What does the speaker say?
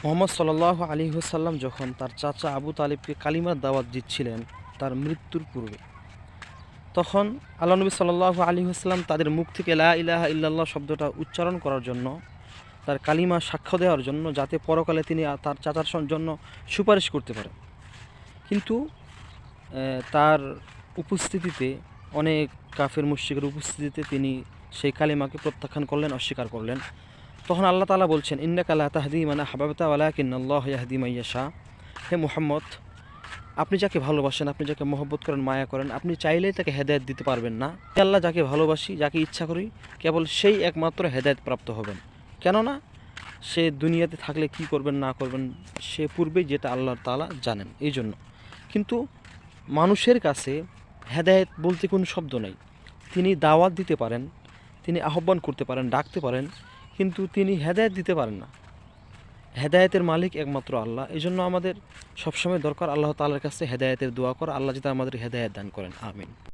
মোহাম্মদ সাল্লাল্লাহু আলাইহি ওয়াসাল্লাম যখন তার চাচা আবু তালিবকে কালিমার দাওয়াত দিচ্ছিলেন তার মৃত্যুর পূর্বে, তখন আল্লাহ নবী সাল্লাল্লাহু আলাইহি ওয়াসাল্লাম তাদের মুখ থেকে লা ইলাহা ইল্লাল্লাহ শব্দটা উচ্চারণ করার জন্য, তার কালিমা সাক্ষ্য দেওয়ার জন্য, যাতে পরকালে তিনি তার চাচার জন্য সুপারিশ করতে পারেন। কিন্তু তার উপস্থিতিতে, অনেক কাফের মুশরিকের উপস্থিতিতে তিনি সেই কালিমাকে প্রত্যাখ্যান করলেন, অস্বীকার করলেন। তখন আল্লাহ তাআলা বলছেন, ইন্নাকা লা তাহদি মান আহবাবতা ওয়ালাকিন্নাল্লাহু ইয়াহদি মান ইয়াশা। হে মুহাম্মদ, আপনি যাকে ভালোবাসেন, আপনি যাকে মহব্বত করেন, মায়া করেন, আপনি চাইলেই তাকে হেদায়েত দিতে পারবেন না। আল্লাহ যাকে ভালোবাসি, যাকে ইচ্ছা করি, কেবল সেই একমাত্র হেদায়েত প্রাপ্ত হবেন। কেননা সে দুনিয়াতে থাকলে কি করবেন না করবেন সে পূর্বেই যেটা আল্লাহ তাআলা জানেন, এই জন্য। কিন্তু মানুষের কাছে হেদায়েত বলতে কোনো শব্দ নাই। তিনি দাওয়াত দিতে পারেন, তিনি আহ্বান করতে পারেন, ডাকতে পারেন, কিন্তু তিনি হেদায়েত দিতে পারেন না। হেদায়েতের মালিক একমাত্র আল্লাহ। এই জন্য আমাদের সবসময় দরকার আল্লাহ তাআলার কাছে হেদায়েতের দোয়া করা। আল্লাহ যাতে আমাদের হেদায়েত দান করেন। আমিন।